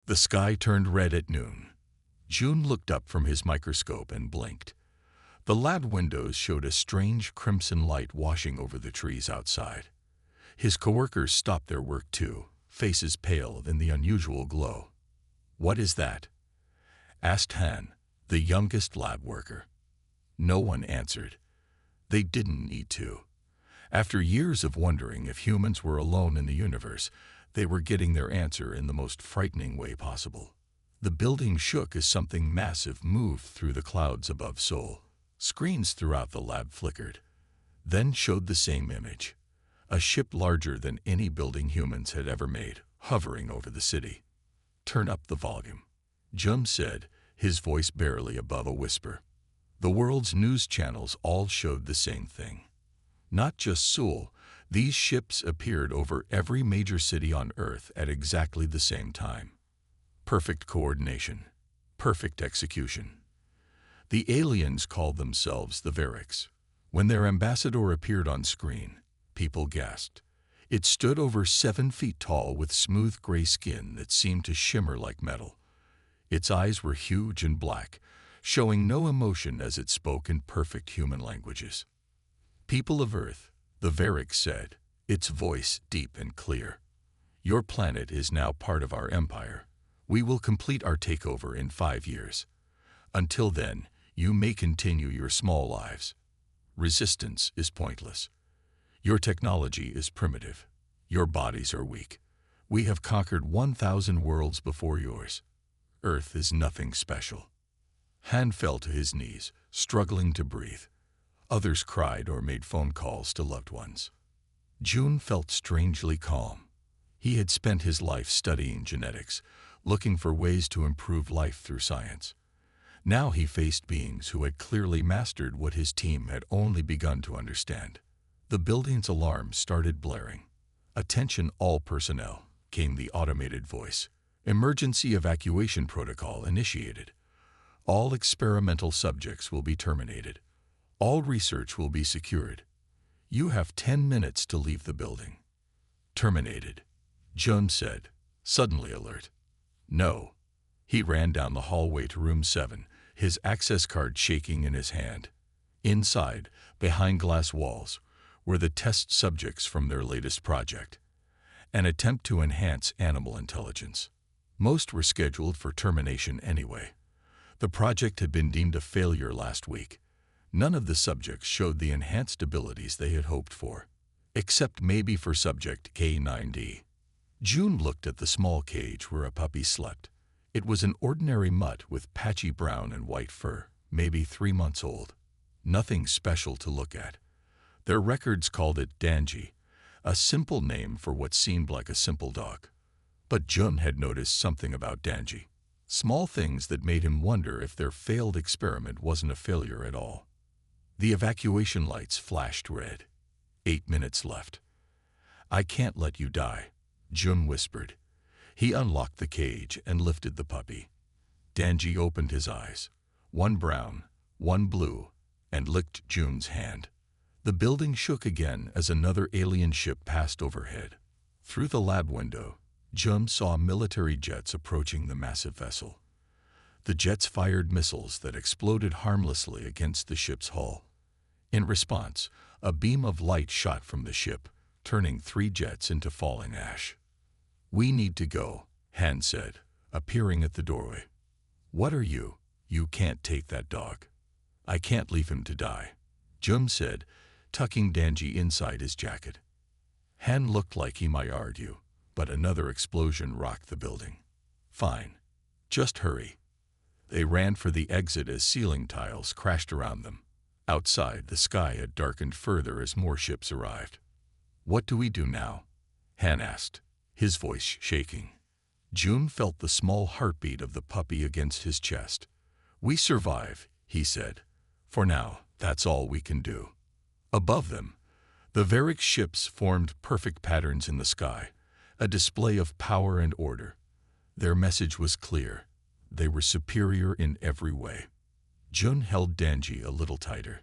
The sky turned red at noon. June looked up from his microscope and blinked. The lab windows showed a strange crimson light washing over the trees outside. His coworkers stopped their work too, faces pale in the unusual glow. "What is that?" asked Han, the youngest lab worker. No one answered. They didn't need to. After years of wondering if humans were alone in the universe, they were getting their answer in the most frightening way possible. The building shook as something massive moved through the clouds above Seoul. Screens throughout the lab flickered, then showed the same image. A ship larger than any building humans had ever made, hovering over the city. "Turn up the volume," Jum said, his voice barely above a whisper. The world's news channels all showed the same thing. Not just Seoul, these ships appeared over every major city on Earth at exactly the same time. Perfect coordination. Perfect execution. The aliens called themselves the Variks. When their ambassador appeared on screen, people gasped. It stood over 7 feet tall with smooth gray skin that seemed to shimmer like metal. Its eyes were huge and black, showing no emotion as it spoke in perfect human languages. "People of Earth," the Variks said, its voice deep and clear. "Your planet is now part of our empire. We will complete our takeover in 5 years. Until then, you may continue your small lives. Resistance is pointless. Your technology is primitive. Your bodies are weak. We have conquered 1,000 worlds before yours. Earth is nothing special." Han fell to his knees, struggling to breathe. Others cried or made phone calls to loved ones. June felt strangely calm. He had spent his life studying genetics, looking for ways to improve life through science. Now he faced beings who had clearly mastered what his team had only begun to understand. The building's alarm started blaring. "Attention all personnel," came the automated voice. "Emergency evacuation protocol initiated. All experimental subjects will be terminated. All research will be secured. You have 10 minutes to leave the building." "Terminated," Jun said, suddenly alert. "No." He ran down the hallway to room 7, his access card shaking in his hand. Inside, behind glass walls, were the test subjects from their latest project, an attempt to enhance animal intelligence. Most were scheduled for termination anyway. The project had been deemed a failure last week. None of the subjects showed the enhanced abilities they had hoped for, except maybe for subject K9D. June looked at the small cage where a puppy slept. It was an ordinary mutt with patchy brown and white fur, maybe 3 months old. Nothing special to look at. Their records called it Danji, a simple name for what seemed like a simple dog. But Jun had noticed something about Danji. Small things that made him wonder if their failed experiment wasn't a failure at all. The evacuation lights flashed red. 8 minutes left. "I can't let you die," Jun whispered. He unlocked the cage and lifted the puppy. Danji opened his eyes, one brown, one blue, and licked Jun's hand. The building shook again as another alien ship passed overhead. Through the lab window, Jun saw military jets approaching the massive vessel. The jets fired missiles that exploded harmlessly against the ship's hull. In response, a beam of light shot from the ship, turning 3 jets into falling ash. "We need to go," Han said, appearing at the doorway. "What are you? You can't take that dog." "I can't leave him to die," Jun said, tucking Danji inside his jacket. Han looked like he might argue, but another explosion rocked the building. "Fine. Just hurry." They ran for the exit as ceiling tiles crashed around them. Outside, the sky had darkened further as more ships arrived. "What do we do now?" Han asked, his voice shaking. Jun felt the small heartbeat of the puppy against his chest. "We survive," he said. "For now, that's all we can do." Above them, the Varick ships formed perfect patterns in the sky, a display of power and order. Their message was clear. They were superior in every way. Jun held Danji a little tighter.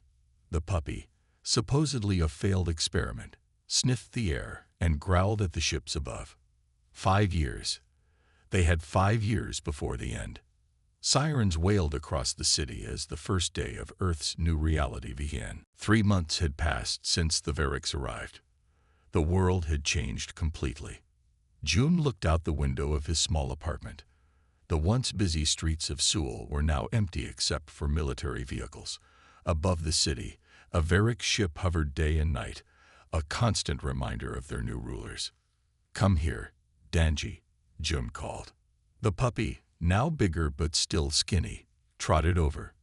The puppy, supposedly a failed experiment, sniffed the air and growled at the ships above. 5 years. They had 5 years before the end. Sirens wailed across the city as the first day of Earth's new reality began. 3 months had passed since the Variks arrived. The world had changed completely. June looked out the window of his small apartment. The once busy streets of Seoul were now empty except for military vehicles. Above the city, a Varik ship hovered day and night, a constant reminder of their new rulers. "Come here, Danji," June called. The puppy, now bigger but still skinny, trotted over.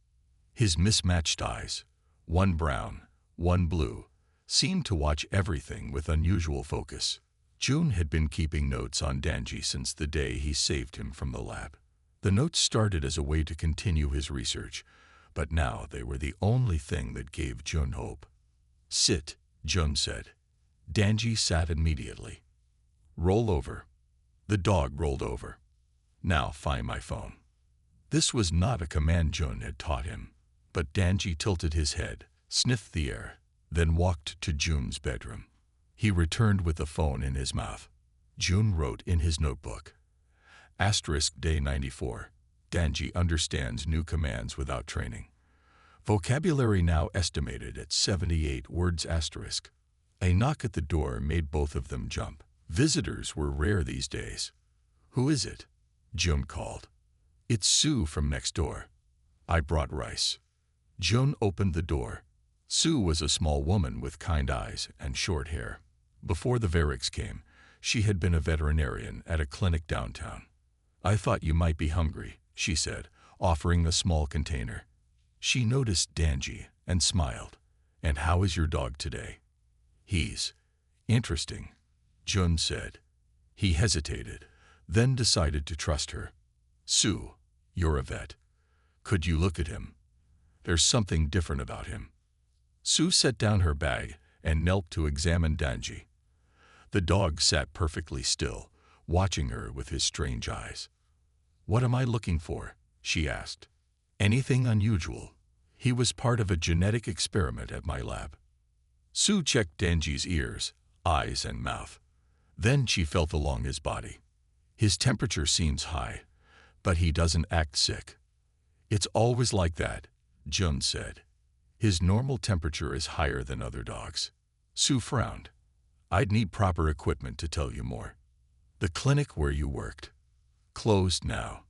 His mismatched eyes, one brown, one blue, seemed to watch everything with unusual focus. June had been keeping notes on Danji since the day he saved him from the lab. The notes started as a way to continue his research, but now they were the only thing that gave June hope. "Sit," June said. Danji sat immediately. "Roll over." The dog rolled over. "Now find my phone." This was not a command June had taught him, but Danji tilted his head, sniffed the air, then walked to June's bedroom. He returned with the phone in his mouth. June wrote in his notebook, *Day 94. Danji understands new commands without training. Vocabulary now estimated at 78 words *. A knock at the door made both of them jump. Visitors were rare these days. "Who is it?" June called. "It's Sue from next door. I brought rice." June opened the door. Sue was a small woman with kind eyes and short hair. Before the Variks came, she had been a veterinarian at a clinic downtown. "I thought you might be hungry," she said, offering a small container. She noticed Danji and smiled. "And how is your dog today?" "He's interesting," June said. He hesitated, then decided to trust her. "Sue, you're a vet. Could you look at him? There's something different about him." Sue set down her bag and knelt to examine Danji. The dog sat perfectly still, watching her with his strange eyes. "What am I looking for?" she asked. "Anything unusual? He was part of a genetic experiment at my lab." Sue checked Danji's ears, eyes, and mouth. Then she felt along his body. "His temperature seems high, but he doesn't act sick." "It's always like that," June said. "His normal temperature is higher than other dogs." Sue frowned. "I'd need proper equipment to tell you more." "The clinic where you worked?" "Closed now."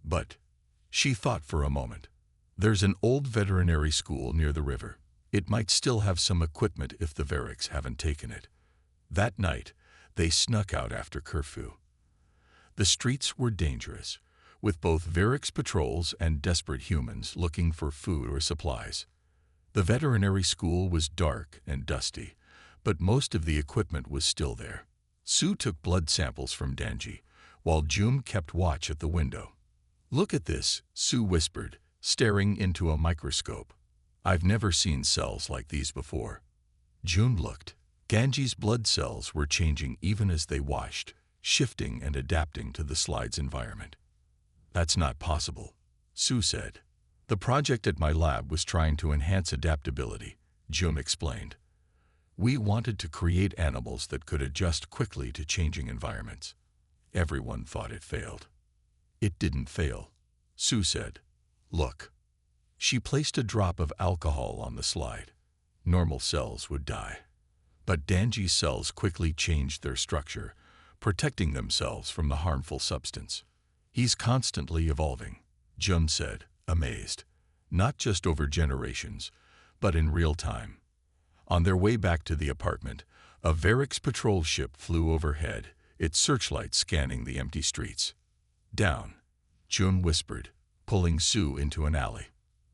"But," she thought for a moment, "there's an old veterinary school near the river. It might still have some equipment if the Variks haven't taken it." That night, they snuck out after curfew. The streets were dangerous, with both Variks patrols and desperate humans looking for food or supplies. The veterinary school was dark and dusty, but most of the equipment was still there. Sue took blood samples from Danji, while June kept watch at the window. "Look at this," Sue whispered, staring into a microscope. "I've never seen cells like these before." June looked. Danji's blood cells were changing even as they washed, shifting and adapting to the slide's environment. "That's not possible," Sue said. "The project at my lab was trying to enhance adaptability," June explained. "We wanted to create animals that could adjust quickly to changing environments. Everyone thought it failed." "It didn't fail," Sue said. "Look." She placed a drop of alcohol on the slide. Normal cells would die. But Danji's cells quickly changed their structure, protecting themselves from the harmful substance. "He's constantly evolving," June said, amazed. "Not just over generations, but in real time." On their way back to the apartment, a Variks patrol ship flew overhead, its searchlight scanning the empty streets. "Down," June whispered, pulling Sue into an alley.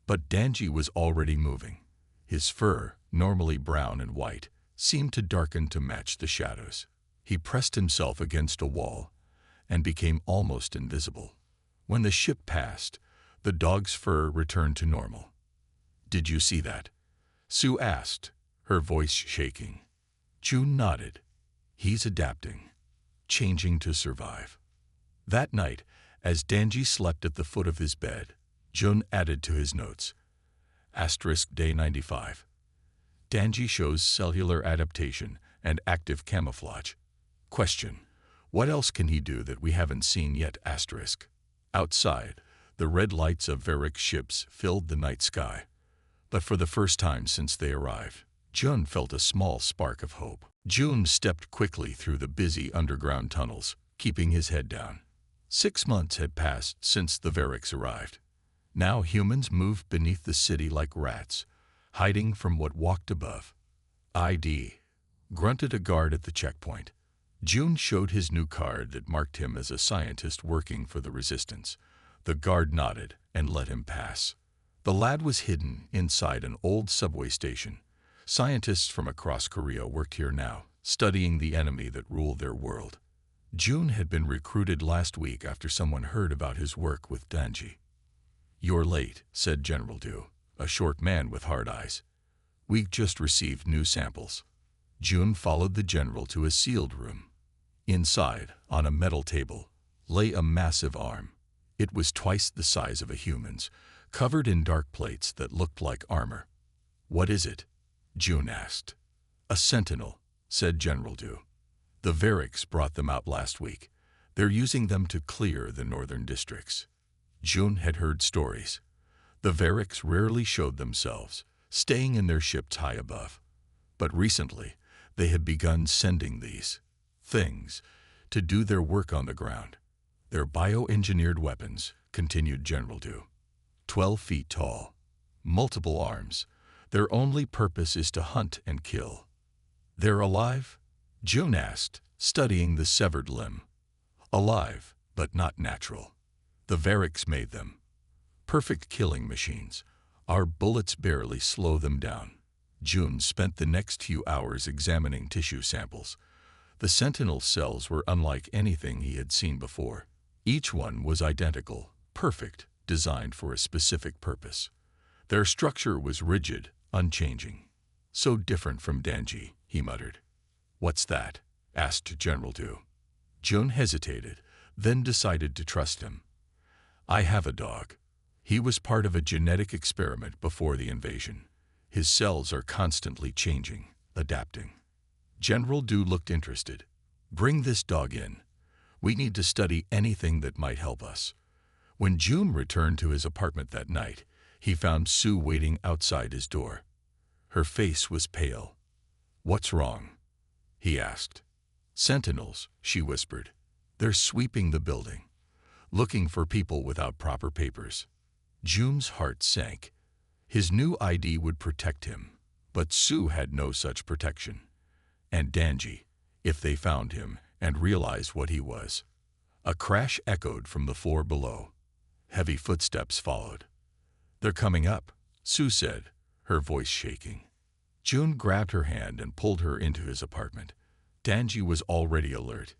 But Danji was already moving. His fur, normally brown and white, seemed to darken to match the shadows. He pressed himself against a wall and became almost invisible. When the ship passed, the dog's fur returned to normal. "Did you see that?" Sue asked, her voice shaking. June nodded. "He's adapting, changing to survive." That night, as Danji slept at the foot of his bed, June added to his notes, *Day 95. Danji shows cellular adaptation and active camouflage. Question: What else can he do that we haven't seen yet? Asterisk. Outside, the red lights of Varric's ships filled the night sky. But for the first time since they arrived, Jun felt a small spark of hope. Jun stepped quickly through the busy underground tunnels, keeping his head down. 6 months had passed since the Varrics arrived. Now humans moved beneath the city like rats, hiding from what walked above. ID, grunted a guard at the checkpoint. Jun showed his new card that marked him as a scientist working for the Resistance. The guard nodded and let him pass. The lad was hidden inside an old subway station. Scientists from across Korea worked here now, studying the enemy that ruled their world. Jun had been recruited last week after someone heard about his work with Danji. "You're late," said General Du, a short man with hard eyes. "We just received new samples." Jun followed the general to a sealed room. Inside, on a metal table, lay a massive arm. It was twice the size of a human's, covered in dark plates that looked like armor. "What is it?" Jun asked. "A sentinel," said General Du. "The Varrics brought them out last week. They're using them to clear the northern districts." Jun had heard stories. The Varrics rarely showed themselves, staying in their ships high above. But recently, they had begun sending these things to do their work on the ground. "They're bioengineered weapons," continued General Du. 12 feet tall, multiple arms. Their only purpose is to hunt and kill. "They're alive?" Jun asked, studying the severed limb. "Alive, but not natural. The Varrics made them. Perfect killing machines. Our bullets barely slow them down." Jun spent the next few hours examining tissue samples. The sentinel cells were unlike anything he had seen before. Each one was identical, perfect, designed for a specific purpose. Their structure was rigid, unchanging. "So different from Danji," he muttered. "What's that?" asked General Du. Jun hesitated, then decided to trust him. "I have a dog. He was part of a genetic experiment before the invasion. His cells are constantly changing, adapting." General Du looked interested. "Bring this dog in. We need to study anything that might help us." When Jun returned to his apartment that night, he found Sue waiting outside his door. Her face was pale. "What's wrong?" he asked. "Sentinels," she whispered. "They're sweeping the building, looking for people without proper papers." Jun's heart sank. His new ID would protect him, but Sue had no such protection. And Danji, if they found him and realized what he was. A crash echoed from the floor below. Heavy footsteps followed. "They're coming up," Sue said, her voice shaking. Jun grabbed her hand and pulled her into his apartment. Danji was already alert,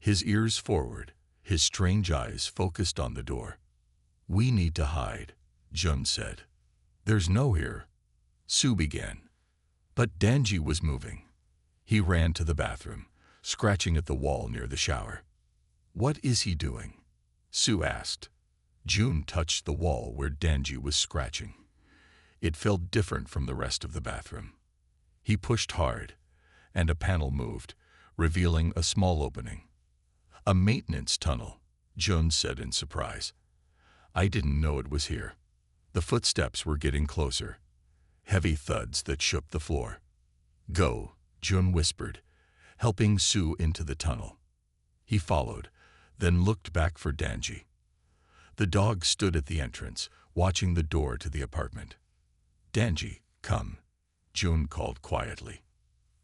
his ears forward, his strange eyes focused on the door. "We need to hide," Jun said. "There's no here," Sue began. But Danji was moving. He ran to the bathroom, scratching at the wall near the shower. "What is he doing?" Sue asked. Jun touched the wall where Danji was scratching. It felt different from the rest of the bathroom. He pushed hard, and a panel moved, revealing a small opening. "A maintenance tunnel," Jun said in surprise. "I didn't know it was here." The footsteps were getting closer, heavy thuds that shook the floor. "Go," Jun whispered, helping Sue into the tunnel. He followed, then looked back for Danji. The dog stood at the entrance, watching the door to the apartment. "Danji, come," Jun called quietly.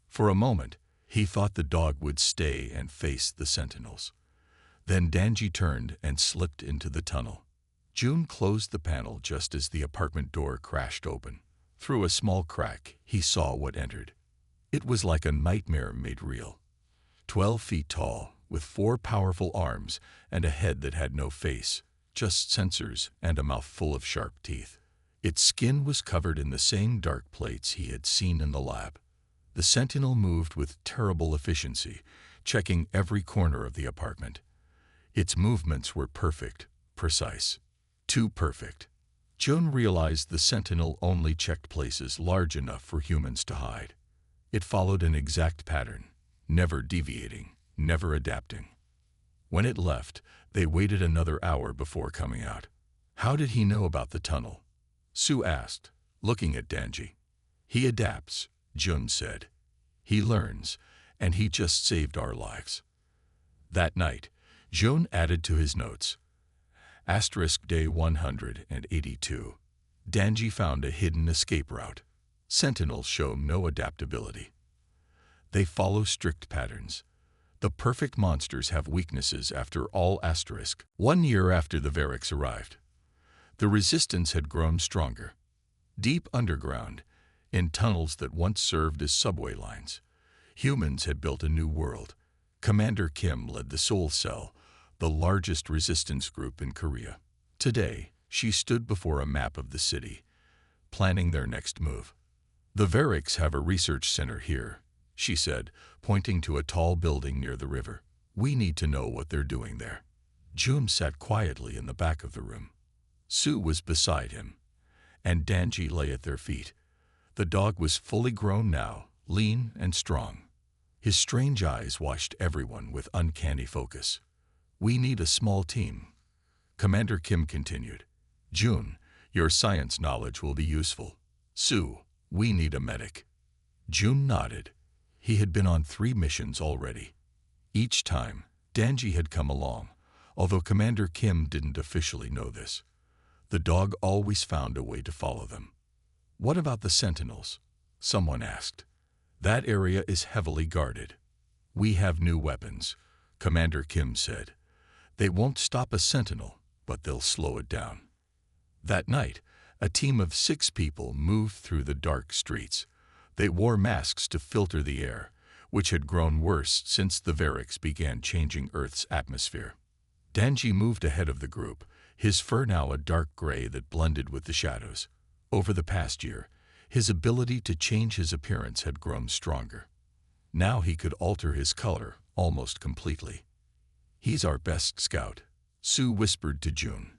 For a moment, he thought the dog would stay and face the sentinels. Then Danji turned and slipped into the tunnel. Jun closed the panel just as the apartment door crashed open. Through a small crack, he saw what entered. It was like a nightmare made real. 12 feet tall, with 4 powerful arms and a head that had no face, just sensors and a mouth full of sharp teeth. Its skin was covered in the same dark plates he had seen in the lab. The sentinel moved with terrible efficiency, checking every corner of the apartment. Its movements were perfect, precise. Too perfect. Jun realized the sentinel only checked places large enough for humans to hide. It followed an exact pattern, never deviating, never adapting. When it left, they waited another hour before coming out. How did he know about the tunnel? Sue asked, looking at Danji. He adapts, Jun said. He learns, and he just saved our lives. That night, Jun added to his notes. Day 182. Danji found a hidden escape route. Sentinels show no adaptability. They follow strict patterns. The perfect monsters have weaknesses after all. 1 year after the Variks arrived. The resistance had grown stronger. Deep underground, in tunnels that once served as subway lines, humans had built a new world. Commander Kim led the Soul Cell, the largest resistance group in Korea. Today, she stood before a map of the city, planning their next move. The Variks have a research center here, she said, pointing to a tall building near the river. We need to know what they're doing there. Jun sat quietly in the back of the room. Sue was beside him, and Danji lay at their feet. The dog was fully grown now, lean and strong. His strange eyes watched everyone with uncanny focus. We need a small team, Commander Kim continued. Jun, your science knowledge will be useful. Sue, we need a medic. Jun nodded. He had been on 3 missions already. Each time, Danji had come along, although Commander Kim didn't officially know this. The dog always found a way to follow them. What about the Sentinels? Someone asked. That area is heavily guarded. We have new weapons, Commander Kim said. They won't stop a Sentinel, but they'll slow it down. That night, a team of 6 people moved through the dark streets. They wore masks to filter the air, which had grown worse since the Variks began changing Earth's atmosphere. Danji moved ahead of the group, his fur now a dark gray that blended with the shadows. Over the past year, his ability to change his appearance had grown stronger. Now he could alter his color almost completely. He's our best scout, Sue whispered to Jun.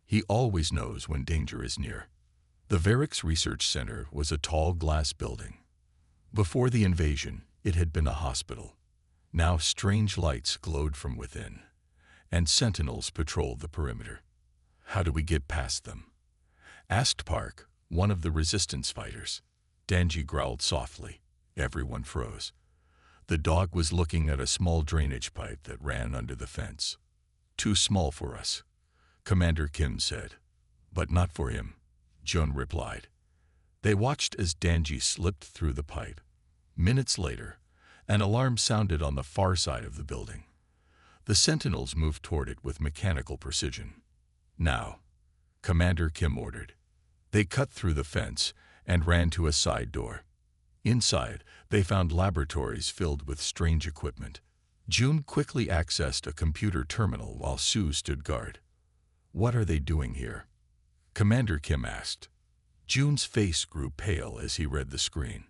He always knows when danger is near. The Variks Research Center was a tall glass building. Before the invasion, it had been a hospital. Now strange lights glowed from within, and sentinels patrolled the perimeter. How do we get past them? Asked Park, one of the resistance fighters. Danji growled softly. Everyone froze. The dog was looking at a small drainage pipe that ran under the fence. Too small for us, Commander Kim said. But not for him, Jun replied. They watched as Danji slipped through the pipe. Minutes later, an alarm sounded on the far side of the building. The sentinels moved toward it with mechanical precision. Now, Commander Kim ordered. They cut through the fence and ran to a side door. Inside, they found laboratories filled with strange equipment. Jun quickly accessed a computer terminal while Sue stood guard. What are they doing here? Commander Kim asked. Jun's face grew pale as he read the screen.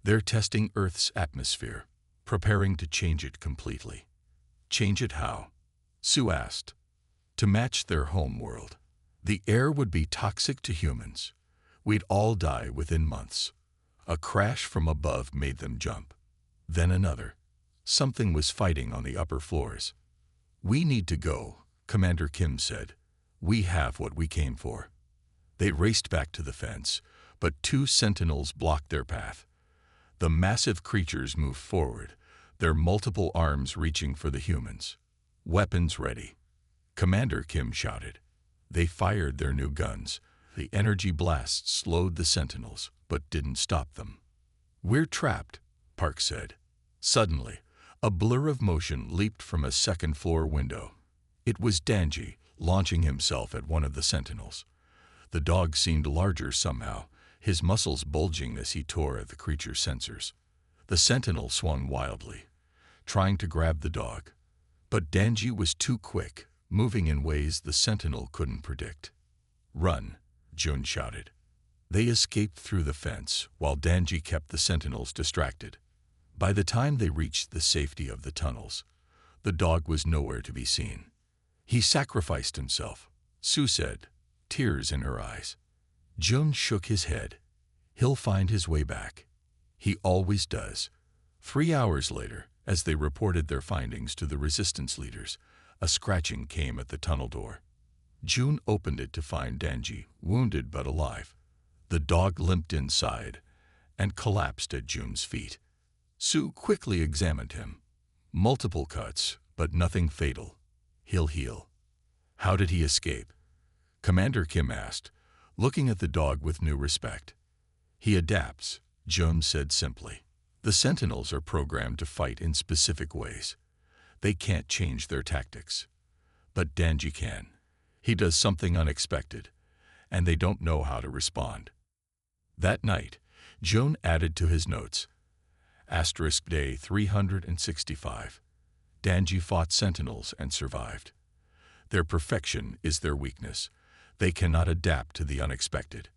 They're testing Earth's atmosphere, preparing to change it completely. Change it how? Sue asked. To match their home world. The air would be toxic to humans. We'd all die within months. A crash from above made them jump. Then another. Something was fighting on the upper floors. We need to go, Commander Kim said. We have what we came for. They raced back to the fence, but 2 sentinels blocked their path. The massive creatures moved forward, their multiple arms reaching for the humans. Weapons ready. Commander Kim shouted. They fired their new guns. The energy blasts slowed the sentinels, but didn't stop them. We're trapped, Park said. Suddenly, a blur of motion leaped from a second-floor window. It was Danji, launching himself at one of the sentinels. The dog seemed larger somehow, his muscles bulging as he tore at the creature's sensors. The sentinel swung wildly, trying to grab the dog. But Danji was too quick, moving in ways the sentinel couldn't predict. Run, Jun shouted. They escaped through the fence, while Danji kept the sentinels distracted. By the time they reached the safety of the tunnels, the dog was nowhere to be seen. He sacrificed himself, Sue said, tears in her eyes. Jun shook his head. He'll find his way back. He always does. 3 hours later, As they reported their findings to the resistance leaders, a scratching came at the tunnel door. June opened it to find Danji, wounded but alive. The dog limped inside and collapsed at June's feet. Sue quickly examined him. Multiple cuts, but nothing fatal. He'll heal. How did he escape? Commander Kim asked, looking at the dog with new respect. He adapts, June said simply. The Sentinels are programmed to fight in specific ways. They can't change their tactics. But Danji can. He does something unexpected, and they don't know how to respond. That night, June added to his notes, *Day 365. Danji fought Sentinels and survived. Their perfection is their weakness. They cannot adapt to the unexpected.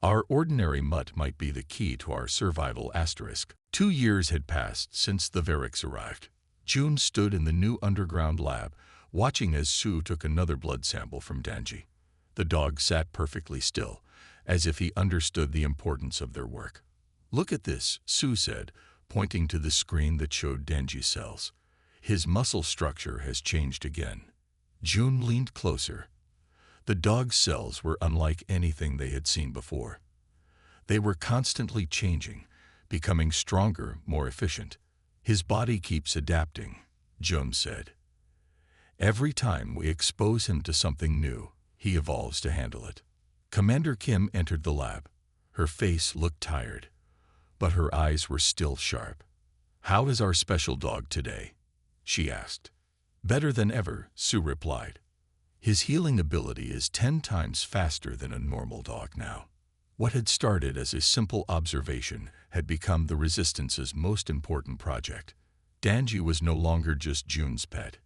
Our ordinary Mutt might be the key to our survival. 2 years had passed since the Variks arrived. June stood in the new underground lab, watching as Sue took another blood sample from Danji. The dog sat perfectly still, as if he understood the importance of their work. Look at this, Sue said, pointing to the screen that showed Danji's cells. His muscle structure has changed again. June leaned closer. The dog's cells were unlike anything they had seen before. They were constantly changing, becoming stronger, more efficient. His body keeps adapting, June said. Every time we expose him to something new, he evolves to handle it. Commander Kim entered the lab. Her face looked tired, but her eyes were still sharp. "How is our special dog today?" she asked. "Better than ever," Sue replied. "His healing ability is 10 times faster than a normal dog now." What had started as a simple observation had become the Resistance's most important project. Danji was no longer just June's pet.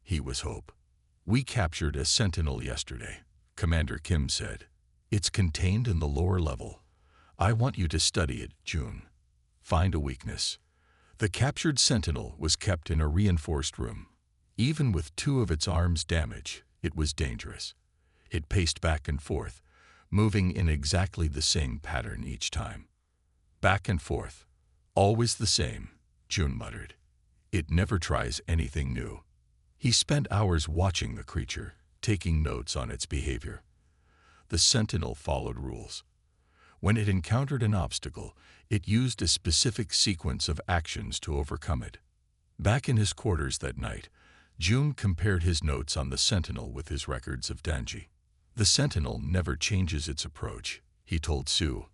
He was hope. "We captured a sentinel yesterday," Commander Kim said. "It's contained in the lower level. I want you to study it, June. Find a weakness." The captured sentinel was kept in a reinforced room. Even with 2 of its arms damaged, it was dangerous. It paced back and forth, moving in exactly the same pattern each time. "Back and forth. Always the same," June muttered. "It never tries anything new." He spent hours watching the creature, taking notes on its behavior. The sentinel followed rules. When it encountered an obstacle, it used a specific sequence of actions to overcome it. Back in his quarters that night, June compared his notes on the sentinel with his records of Danji. "The sentinel never changes its approach," he told Sue.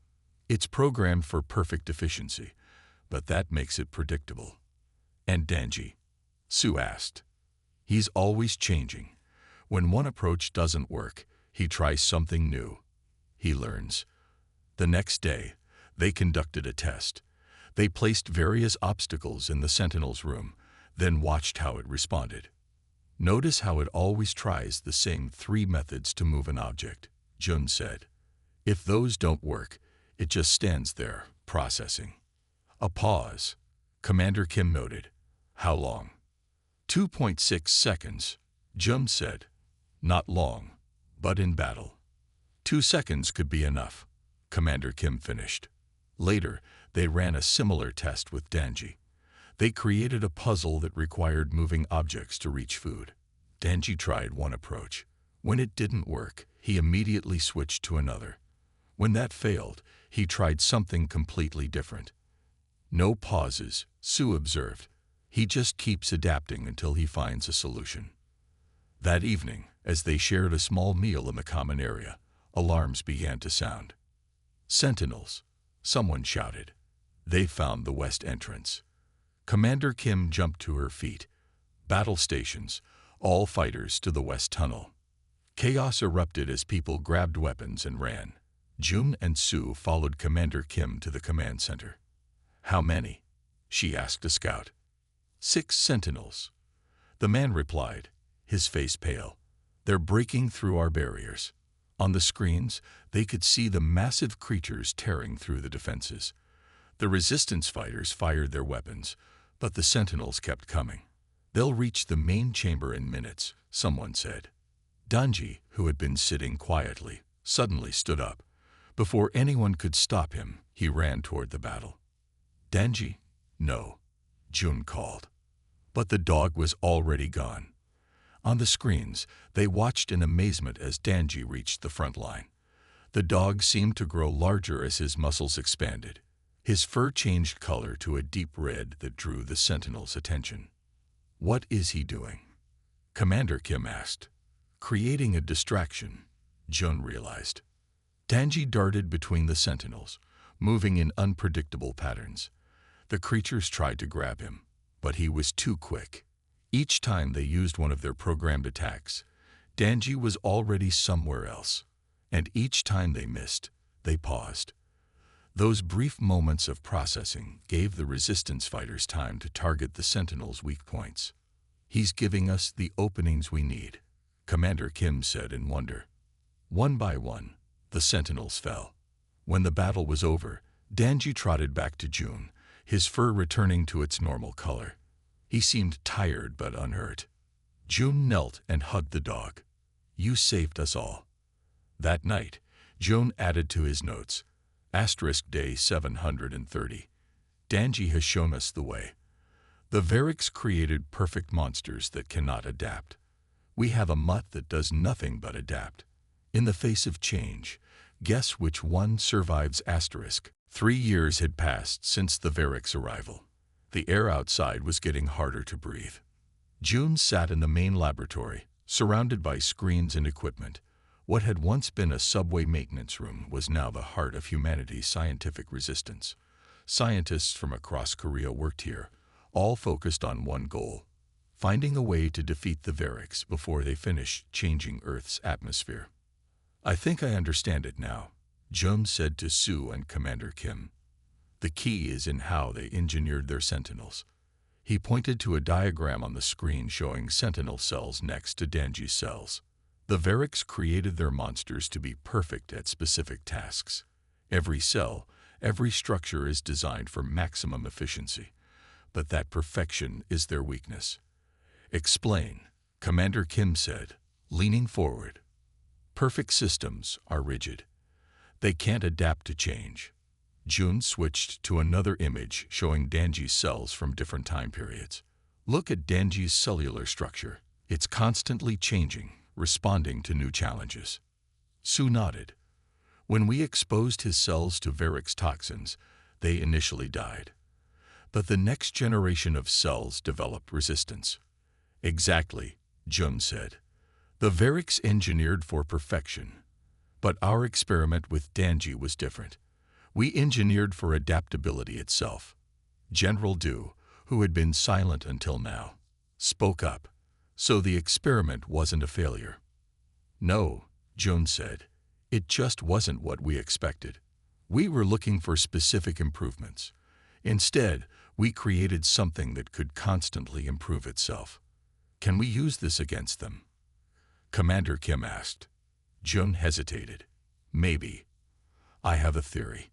"It's programmed for perfect efficiency, but that makes it predictable." "And Danji?" Sue asked. "He's always changing. When one approach doesn't work, he tries something new. He learns." The next day, they conducted a test. They placed various obstacles in the sentinel's room, then watched how it responded. "Notice how it always tries the same 3 methods to move an object," Jun said. "If those don't work, it just stands there, processing." A pause. Commander Kim noted. "How long?" 2.6 seconds, Jun said. "Not long, but in battle." 2 seconds could be enough, Commander Kim finished. Later, they ran a similar test with Danji. They created a puzzle that required moving objects to reach food. Danji tried one approach. When it didn't work, he immediately switched to another. When that failed, he tried something completely different. "No pauses," Sue observed. "He just keeps adapting until he finds a solution." That evening, as they shared a small meal in the common area, alarms began to sound. "Sentinels!" someone shouted. They found the west entrance. Commander Kim jumped to her feet. "Battle stations, all fighters to the west tunnel." Chaos erupted as people grabbed weapons and ran. June and Sue followed Commander Kim to the command center. "How many?" she asked a scout. 6 sentinels. The man replied, his face pale. "They're breaking through our barriers." On the screens, they could see the massive creatures tearing through the defenses. The resistance fighters fired their weapons, but the sentinels kept coming. "They'll reach the main chamber in minutes," someone said. Danji, who had been sitting quietly, suddenly stood up. Before anyone could stop him, he ran toward the battle. "Danji?" "No," Jun called. But the dog was already gone. On the screens, they watched in amazement as Danji reached the front line. The dog seemed to grow larger as his muscles expanded. His fur changed color to a deep red that drew the Sentinel's attention. "What is he doing?" Commander Kim asked. "Creating a distraction," Jun realized. Danji darted between the Sentinels, moving in unpredictable patterns. The creatures tried to grab him, but he was too quick. Each time they used one of their programmed attacks, Danji was already somewhere else. And each time they missed, they paused. Those brief moments of processing gave the resistance fighters time to target the Sentinels' weak points. "He's giving us the openings we need," Commander Kim said in wonder. One by one, the Sentinels fell. When the battle was over, Danji trotted back to Jun, his fur returning to its normal color. He seemed tired but unhurt. Jun knelt and hugged the dog. "You saved us all." That night, Jun added to his notes, *Day 730. Danji has shown us the way. The Variks created perfect monsters that cannot adapt. We have a Mutt that does nothing but adapt. In the face of change, guess which one survives *. 3 years had passed since the Variks' arrival. The air outside was getting harder to breathe. Jun sat in the main laboratory, surrounded by screens and equipment. What had once been a subway maintenance room was now the heart of humanity's scientific resistance. Scientists from across Korea worked here, all focused on one goal: finding a way to defeat the Variks before they finished changing Earth's atmosphere. "I think I understand it now," Jun said to Sue and Commander Kim. "The key is in how they engineered their Sentinels." He pointed to a diagram on the screen showing Sentinel cells next to Danji's cells. The Variks created their monsters to be perfect at specific tasks. Every cell, every structure is designed for maximum efficiency, but that perfection is their weakness. "Explain," Commander Kim said, leaning forward. "Perfect systems are rigid. They can't adapt to change." Jun switched to another image showing Danji's cells from different time periods. "Look at Danji's cellular structure. It's constantly changing, responding to new challenges." Sue nodded. "When we exposed his cells to Variks toxins, they initially died. But the next generation of cells developed resistance." "Exactly," Jun said. "The Variks engineered for perfection. But our experiment with Danji was different. We engineered for adaptability itself." General Du, who had been silent until now, spoke up. "So the experiment wasn't a failure?" "No," Jun said. "It just wasn't what we expected. We were looking for specific improvements. Instead, we created something that could constantly improve itself." "Can we use this against them?" Commander Kim asked. Jun hesitated. "Maybe. I have a theory.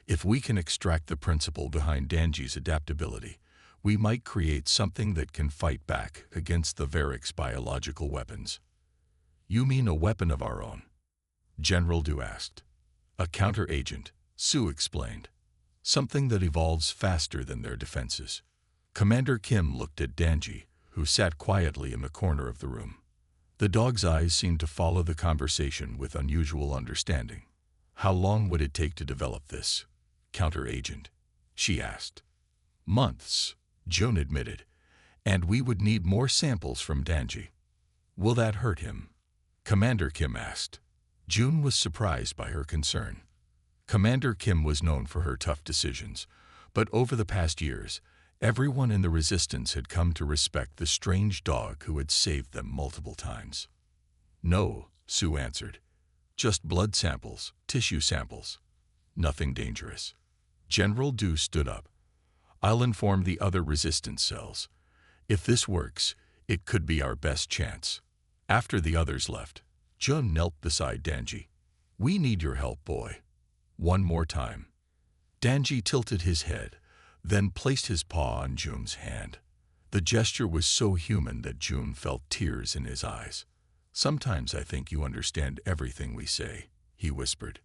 If we can extract the principle behind Danji's adaptability, we might create something that can fight back against the Variks' biological weapons." "You mean a weapon of our own?" General Du asked. "A counter-agent," Sue explained. "Something that evolves faster than their defenses." Commander Kim looked at Danji, who sat quietly in the corner of the room. The dog's eyes seemed to follow the conversation with unusual understanding. "How long would it take to develop this counter-agent?" she asked. "Months," Jun admitted, "and we would need more samples from Danji." "Will that hurt him?" Commander Kim asked. Jun was surprised by her concern. Commander Kim was known for her tough decisions, but over the past years, everyone in the resistance had come to respect the strange dog who had saved them multiple times. "No," Sue answered. "Just blood samples, tissue samples. Nothing dangerous." General Du stood up. "I'll inform the other resistance cells. If this works, it could be our best chance." After the others left, Jun knelt beside Danji. "We need your help, boy. One more time." Danji tilted his head, then placed his paw on Jun's hand. The gesture was so human that Jun felt tears in his eyes. "Sometimes I think you understand everything we say," he whispered.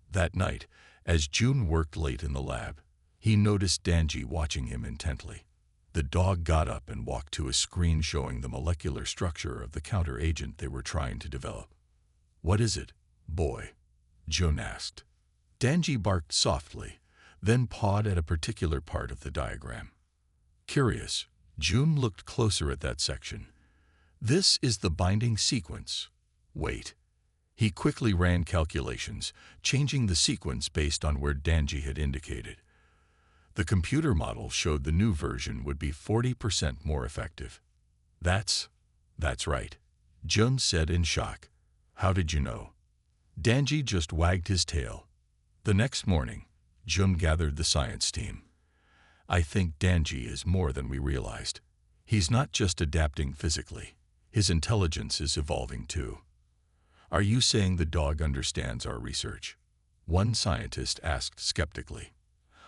That night, as Jun worked late in the lab, he noticed Danji watching him intently. The dog got up and walked to a screen showing the molecular structure of the counter-agent they were trying to develop. "What is it, boy?" June asked. Danji barked softly, then pawed at a particular part of the diagram. Curious, June looked closer at that section. "This is the binding sequence. Wait." He quickly ran calculations, changing the sequence based on where Danji had indicated. The computer model showed the new version would be 40% more effective. That's right," Jun said in shock. "How did you know?" Danji just wagged his tail. The next morning, Jun gathered the science team. "I think Danji is more than we realized. He's not just adapting physically. His intelligence is evolving too." "Are you saying the dog understands our research?" one scientist asked skeptically.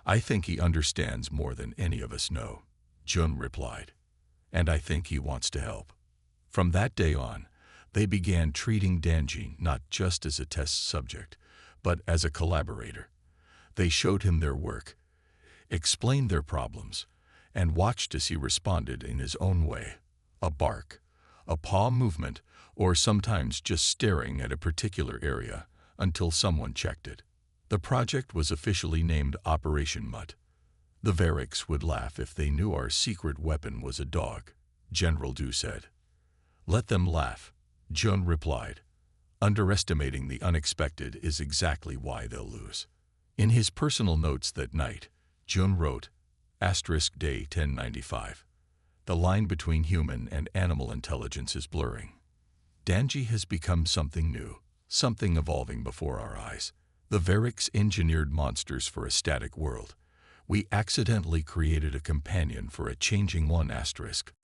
"I think he understands more than any of us know," Jun replied. "And I think he wants to help." From that day on, they began treating Danji not just as a test subject, but as a collaborator. They showed him their work, explained their problems, and watched as he responded in his own way. A bark, a paw movement, or sometimes just staring at a particular area until someone checked it. The project was officially named Operation Mutt. "The Variks would laugh if they knew our secret weapon was a dog," General Du said. "Let them laugh," Jun replied. "Underestimating the unexpected is exactly why they'll lose." In his personal notes that night, Jun wrote, *Day 1095. The line between human and animal intelligence is blurring. Danji has become something new, something evolving before our eyes. The Variks engineered monsters for a static world. We accidentally created a companion for a changing one.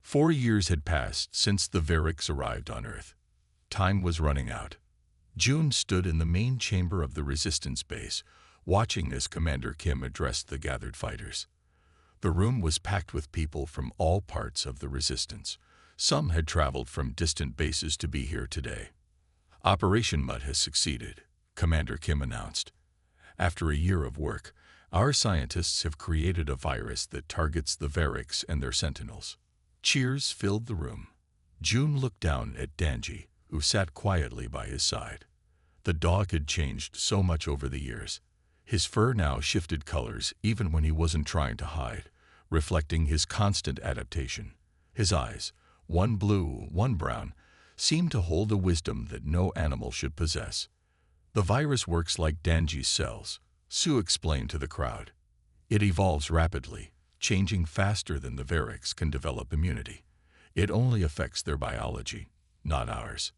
4 years had passed since the Variks arrived on Earth. Time was running out. June stood in the main chamber of the Resistance base, watching as Commander Kim addressed the gathered fighters. The room was packed with people from all parts of the Resistance. Some had traveled from distant bases to be here today. "Operation Mutt has succeeded," Commander Kim announced. "After a year of work, our scientists have created a virus that targets the Variks and their sentinels." Cheers filled the room. June looked down at Danji, who sat quietly by his side. The dog had changed so much over the years. His fur now shifted colors even when he wasn't trying to hide, reflecting his constant adaptation. His eyes, one blue, one brown, seemed to hold a wisdom that no animal should possess. "The virus works like Danji's cells," Sue explained to the crowd. "It evolves rapidly, changing faster than the Variks can develop immunity. It only affects their biology, not ours."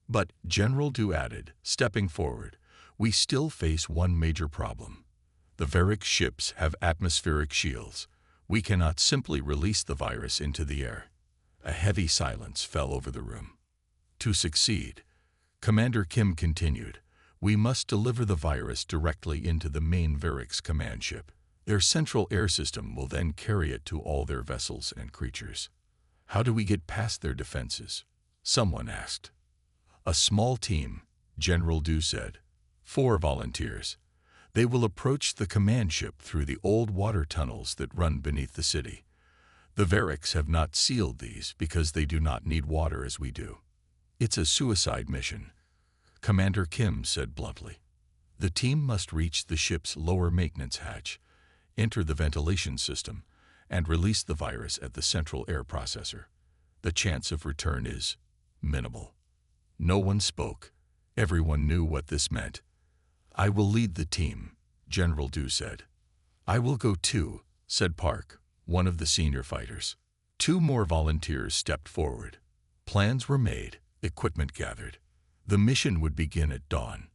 "But," General Du added, stepping forward, "we still face one major problem. The Varik ships have atmospheric shields. We cannot simply release the virus into the air." A heavy silence fell over the room. "To succeed," Commander Kim continued, "we must deliver the virus directly into the main Variks command ship. Their central air system will then carry it to all their vessels and creatures." "How do we get past their defenses?" someone asked. "A small team," General Du said. 4 volunteers. They will approach the command ship through the old water tunnels that run beneath the city. The Variks have not sealed these because they do not need water as we do. It's a suicide mission," Commander Kim said bluntly. "The team must reach the ship's lower maintenance hatch, enter the ventilation system, and release the virus at the central air processor. The chance of return is minimal." No one spoke. Everyone knew what this meant. "I will lead the team," General Du said. "I will go too," said Park, one of the senior fighters. 2 more volunteers stepped forward. Plans were made, equipment gathered. The mission would begin at dawn.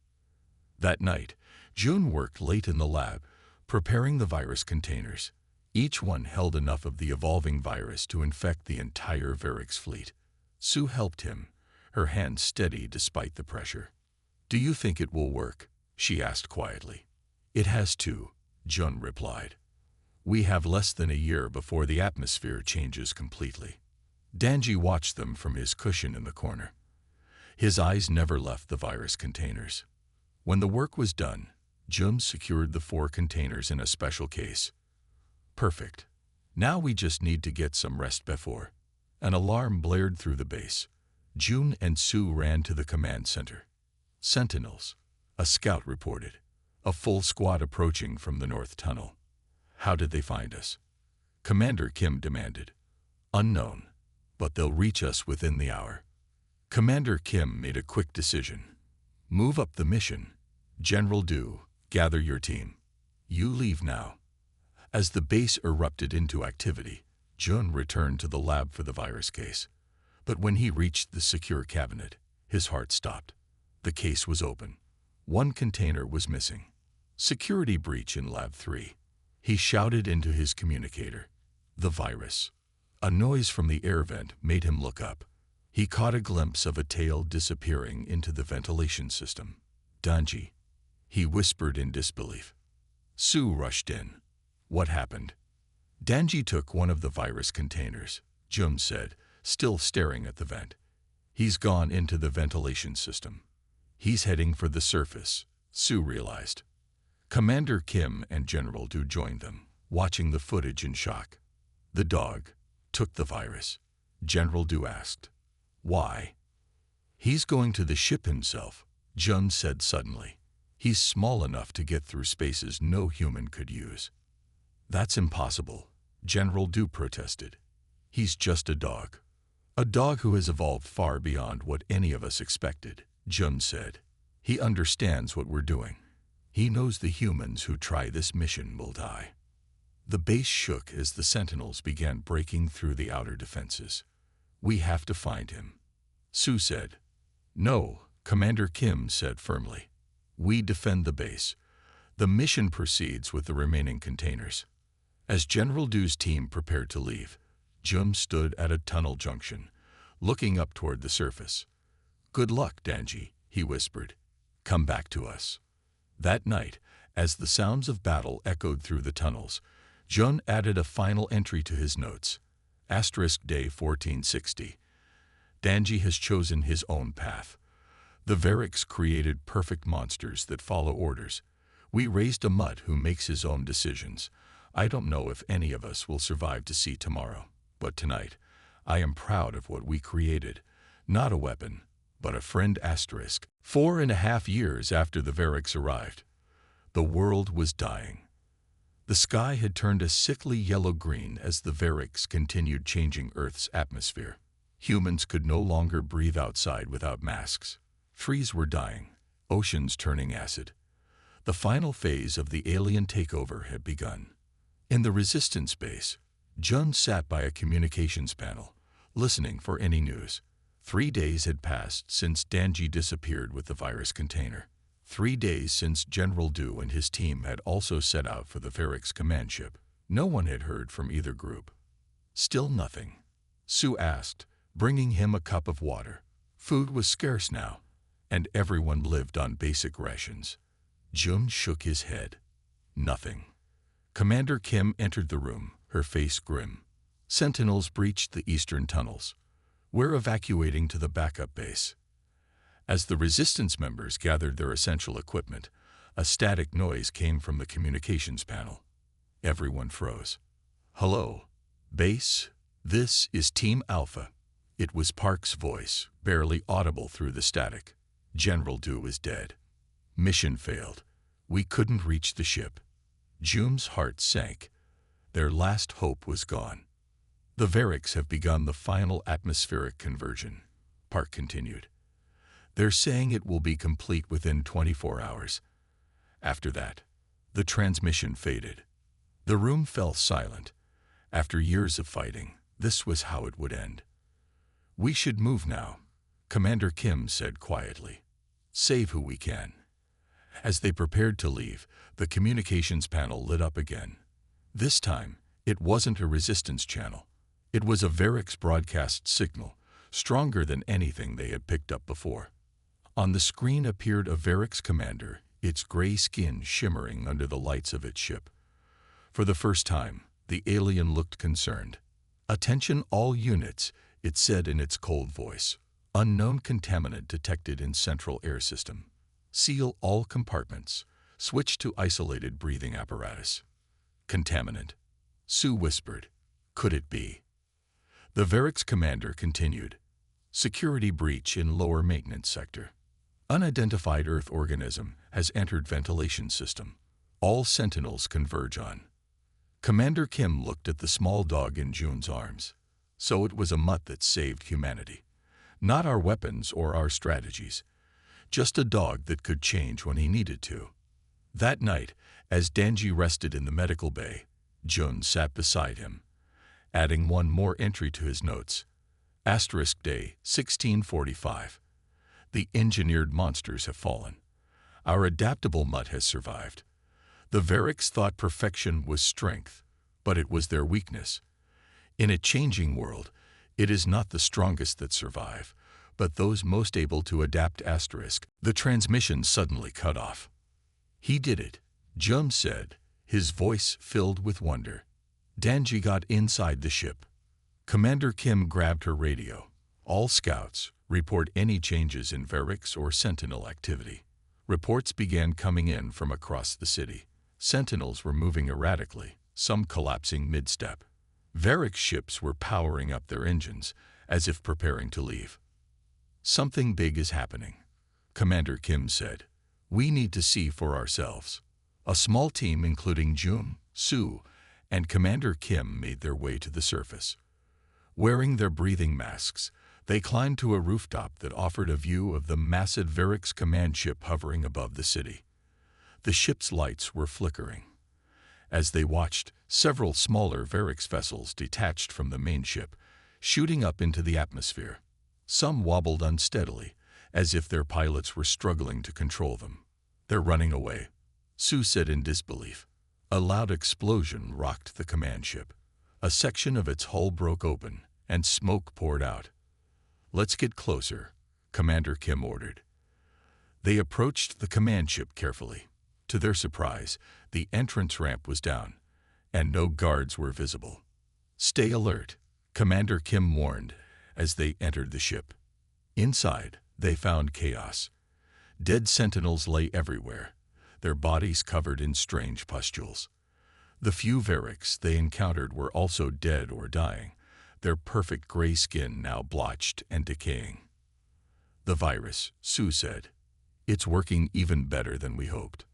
That night, June worked late in the lab, preparing the virus containers. Each one held enough of the evolving virus to infect the entire Variks fleet. Sue helped him, her hand steady despite the pressure. "Do you think it will work?" she asked quietly. "It has to," Jun replied. "We have less than a year before the atmosphere changes completely." Danji watched them from his cushion in the corner. His eyes never left the virus containers. When the work was done, Jun secured the 4 containers in a special case. "Perfect. Now we just need to get some rest before. An alarm blared through the base. June and Sue ran to the command center. Sentinels, a scout reported. A full squad approaching from the north tunnel. How did they find us? Commander Kim demanded. Unknown, but they'll reach us within the hour. Commander Kim made a quick decision. Move up the mission. General Du, gather your team. You leave now. As the base erupted into activity, Jun returned to the lab for the virus case. But when he reached the secure cabinet, his heart stopped. The case was open. One container was missing. Security breach in Lab 3. He shouted into his communicator. The virus. A noise from the air vent made him look up. He caught a glimpse of a tail disappearing into the ventilation system. Danji, he whispered in disbelief. Sue rushed in. What happened? Danji took one of the virus containers, Jun said, still staring at the vent. He's gone into the ventilation system. He's heading for the surface, Sue realized. Commander Kim and General Du joined them, watching the footage in shock. The dog took the virus. General Du asked. Why? He's going to the ship himself, Jun said suddenly. He's small enough to get through spaces no human could use. That's impossible, General Du protested. He's just a dog. A dog who has evolved far beyond what any of us expected, Jun said. He understands what we're doing. He knows the humans who try this mission will die. The base shook as the sentinels began breaking through the outer defenses. We have to find him, Sue said. No, Commander Kim said firmly. We defend the base. The mission proceeds with the remaining containers. As General Du's team prepared to leave, Jun stood at a tunnel junction, looking up toward the surface. Good luck, Danji, he whispered. Come back to us. That night, as the sounds of battle echoed through the tunnels, Jun added a final entry to his notes. *Day 1460. Danji has chosen his own path. The Variks created perfect monsters that follow orders. We raised a Mutt who makes his own decisions. I don't know if any of us will survive to see tomorrow, but tonight, I am proud of what we created. Not a weapon, but a friend. 4.5 years after the Variks arrived. The world was dying. The sky had turned a sickly yellow-green as the Variks continued changing Earth's atmosphere. Humans could no longer breathe outside without masks. Trees were dying, oceans turning acid. The final phase of the alien takeover had begun. In the resistance base, Jun sat by a communications panel, listening for any news. 3 days had passed since Danji disappeared with the virus container. 3 days since General Du and his team had also set out for the Variks command ship. No one had heard from either group. Still nothing. Sue asked, bringing him a cup of water. Food was scarce now, and everyone lived on basic rations. Jun shook his head. Nothing. Commander Kim entered the room, her face grim. Sentinels breached the eastern tunnels. We're evacuating to the backup base. As the resistance members gathered their essential equipment, a static noise came from the communications panel. Everyone froze. Hello, base, this is Team Alpha. It was Park's voice, barely audible through the static. General Du is dead. Mission failed. We couldn't reach the ship. Jun's heart sank. Their last hope was gone. The Variks have begun the final atmospheric conversion, Park continued. They're saying it will be complete within 24 hours. After that, the transmission faded. The room fell silent. After years of fighting, this was how it would end. We should move now, Commander Kim said quietly. Save who we can. As they prepared to leave, the communications panel lit up again. This time, it wasn't a resistance channel. It was a Variks broadcast signal, stronger than anything they had picked up before. On the screen appeared a Variks commander, its gray skin shimmering under the lights of its ship. For the first time, the alien looked concerned. Attention all units, it said in its cold voice. Unknown contaminant detected in central air system. Seal all compartments. Switch to isolated breathing apparatus. Contaminant. Sue whispered. Could it be? The Varix commander continued. Security breach in lower maintenance sector. Unidentified Earth organism has entered ventilation system. All sentinels converge on. Commander Kim looked at the small dog in June's arms. So it was a Mutt that saved humanity. Not our weapons or our strategies. Just a dog that could change when he needed to. That night, as Danji rested in the medical bay, Jun sat beside him, adding one more entry to his notes. Asterisk day 1645. The engineered monsters have fallen. Our adaptable Mutt has survived. The Varix thought perfection was strength, but it was their weakness. In a changing world, it is not the strongest that survive, but those most able to adapt. Asterisk. The transmission suddenly cut off. He did it, Jum said, his voice filled with wonder. Danji got inside the ship. Commander Kim grabbed her radio. All scouts, report any changes in Varix or Sentinel activity. Reports began coming in from across the city. Sentinels were moving erratically, some collapsing mid-step. Varix ships were powering up their engines, as if preparing to leave. Something big is happening, Commander Kim said. We need to see for ourselves. A small team including Jun, Su, and Commander Kim made their way to the surface. Wearing their breathing masks, they climbed to a rooftop that offered a view of the massive Varix command ship hovering above the city. The ship's lights were flickering. As they watched, several smaller Varix vessels detached from the main ship, shooting up into the atmosphere. Some wobbled unsteadily, as if their pilots were struggling to control them. They're running away, Su said in disbelief. A loud explosion rocked the command ship. A section of its hull broke open, and smoke poured out. Let's get closer, Commander Kim ordered. They approached the command ship carefully. To their surprise, the entrance ramp was down, and no guards were visible. Stay alert, Commander Kim warned as they entered the ship. Inside, they found chaos. Dead sentinels lay everywhere, their bodies covered in strange pustules. The few Varix they encountered were also dead or dying, their perfect gray skin now blotched and decaying. The virus, Su said. It's working even better than we hoped.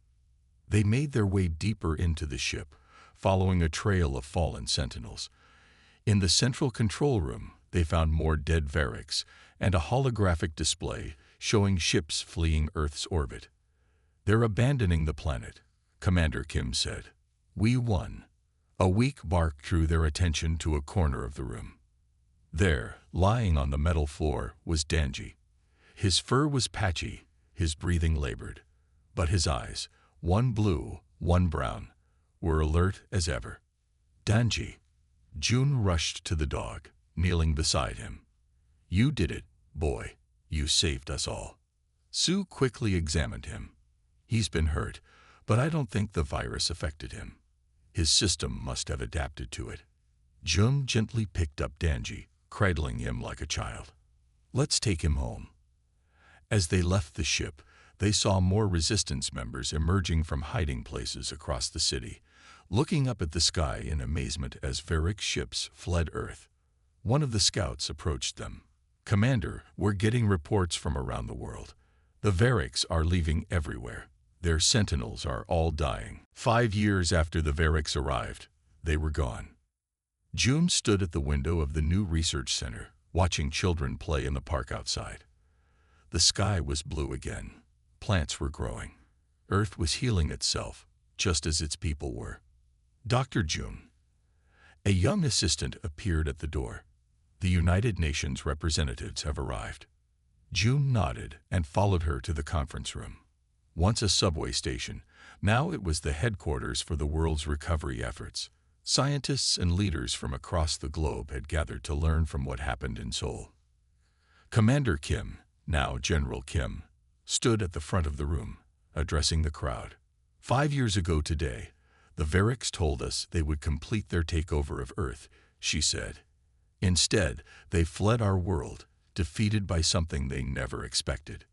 They made their way deeper into the ship, following a trail of fallen sentinels. In the central control room, they found more dead Varix and a holographic display showing ships fleeing Earth's orbit. They're abandoning the planet, Commander Kim said. We won. A weak bark drew their attention to a corner of the room. There, lying on the metal floor, was Danji. His fur was patchy, his breathing labored, but his eyes, one blue, one brown, were alert as ever. Danji. Jun rushed to the dog, kneeling beside him. You did it, boy. You saved us all. Su quickly examined him. He's been hurt, but I don't think the virus affected him. His system must have adapted to it. Jun gently picked up Danji, cradling him like a child. Let's take him home. As they left the ship, they saw more resistance members emerging from hiding places across the city, looking up at the sky in amazement as Varix ships fled Earth. One of the scouts approached them. Commander, we're getting reports from around the world. The Varix are leaving everywhere. Their sentinels are all dying. 5 years after the Varix arrived, they were gone. Jun stood at the window of the new research center, watching children play in the park outside. The sky was blue again. Plants were growing. Earth was healing itself, just as its people were. Dr. Jun. A young assistant appeared at the door. The United Nations representatives have arrived. Jun nodded and followed her to the conference room. Once a subway station, now it was the headquarters for the world's recovery efforts. Scientists and leaders from across the globe had gathered to learn from what happened in Seoul. Commander Kim, now General Kim, stood at the front of the room, addressing the crowd. 5 years ago today, the Varix told us they would complete their takeover of Earth, she said. Instead, they fled our world, defeated by something they never expected.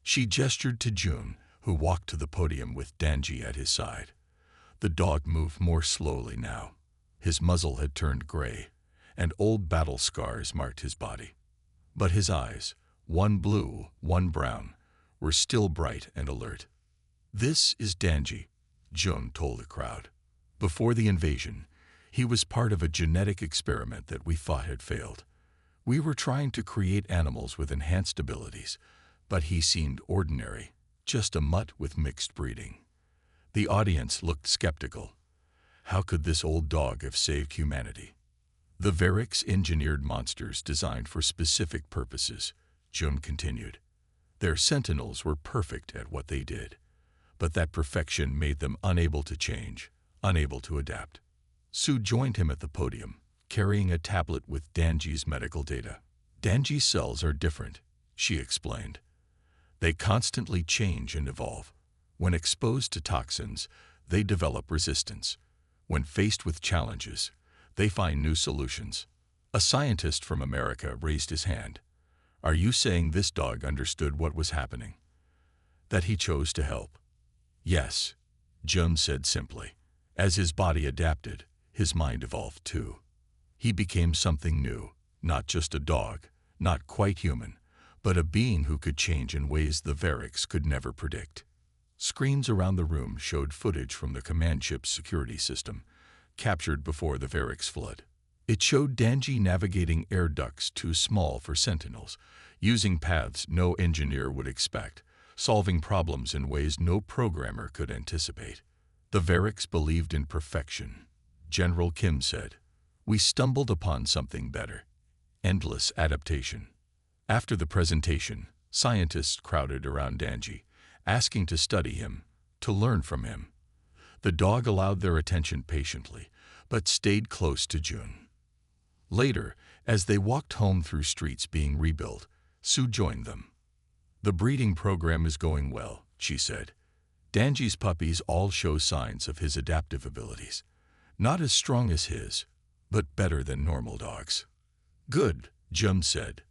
She gestured to Jun, who walked to the podium with Danji at his side. The dog moved more slowly now. His muzzle had turned gray, and old battle scars marked his body. But his eyes, one blue, one brown, were still bright and alert. "This is Danji," Jun told the crowd. "Before the invasion, he was part of a genetic experiment that we thought had failed. We were trying to create animals with enhanced abilities, but he seemed ordinary, just a mutt with mixed breeding." The audience looked skeptical. How could this old dog have saved humanity? "The Variks engineered monsters designed for specific purposes," Jun continued. "Their sentinels were perfect at what they did, but that perfection made them unable to change, unable to adapt." Sue joined him at the podium, carrying a tablet with Danji's medical data. "Danji's cells are different," she explained. "They constantly change and evolve. When exposed to toxins, they develop resistance. When faced with challenges, they find new solutions." A scientist from America raised his hand. "Are you saying this dog understood what was happening? That he chose to help?" "Yes," Jun said simply. "As his body adapted, his mind evolved too. He became something new, not just a dog, not quite human, but a being who could change in ways the Variks could never predict." Screens around the room showed footage from the command ship's security system, captured before the Variks flood. It showed Danji navigating air ducts too small for sentinels, using paths no engineer would expect, solving problems in ways no programmer could anticipate. "The Variks believed in perfection," General Kim said. "We stumbled upon something better. Endless adaptation." After the presentation, scientists crowded around Danji, asking to study him, to learn from him. The dog allowed their attention patiently, but stayed close to Jun. Later, as they walked home through streets being rebuilt, Sue joined them. "The breeding program is going well," she said. "Danji's puppies all show signs of his adaptive abilities. Not as strong as his, but better than normal dogs." "Good," Jun said.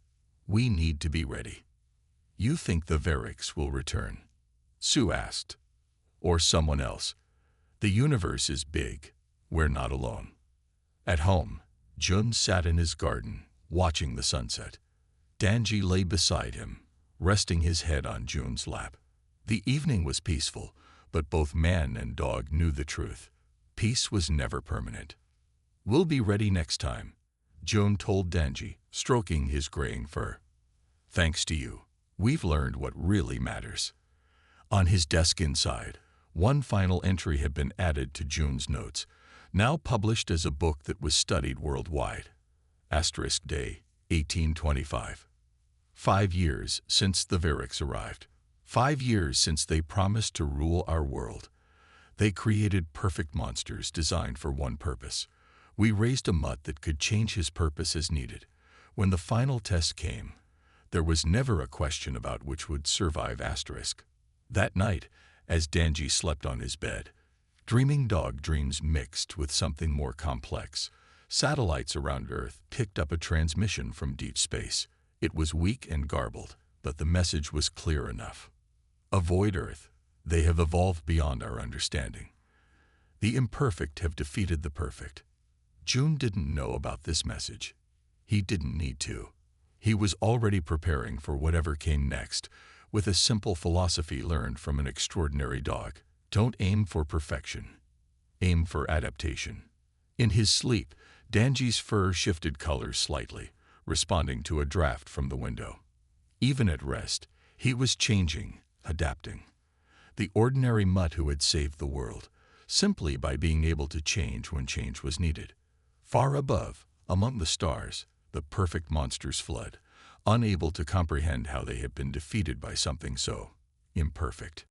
"We need to be ready." "You think the Variks will return?" Sue asked. "Or someone else? The universe is big. We're not alone." At home, Jun sat in his garden, watching the sunset. Danji lay beside him, resting his head on Jun's lap. The evening was peaceful, but both man and dog knew the truth. Peace was never permanent. "We'll be ready next time," Jun told Danji, stroking his graying fur. "Thanks to you, we've learned what really matters." On his desk inside, one final entry had been added to Jun's notes, now published as a book that was studied worldwide. *Day, 1825. 5 years since the Variks arrived. 5 years since they promised to rule our world. They created perfect monsters designed for one purpose. We raised a mutt that could change his purpose as needed. When the final test came, there was never a question about which would survive *. That night, as Danji slept on his bed, dreaming dog dreams mixed with something more complex, satellites around Earth picked up a transmission from deep space. It was weak and garbled, but the message was clear enough. "Avoid Earth. They have evolved beyond our understanding. The imperfect have defeated the perfect." Jun didn't know about this message. He didn't need to. He was already preparing for whatever came next, with a simple philosophy learned from an extraordinary dog. Don't aim for perfection. Aim for adaptation. In his sleep, Danji's fur shifted colors slightly, responding to a draft from the window. Even at rest, he was changing, adapting. The ordinary mutt who had saved the world, simply by being able to change when change was needed. Far above, among the stars, the perfect monsters flood, unable to comprehend how they had been defeated by something so imperfect.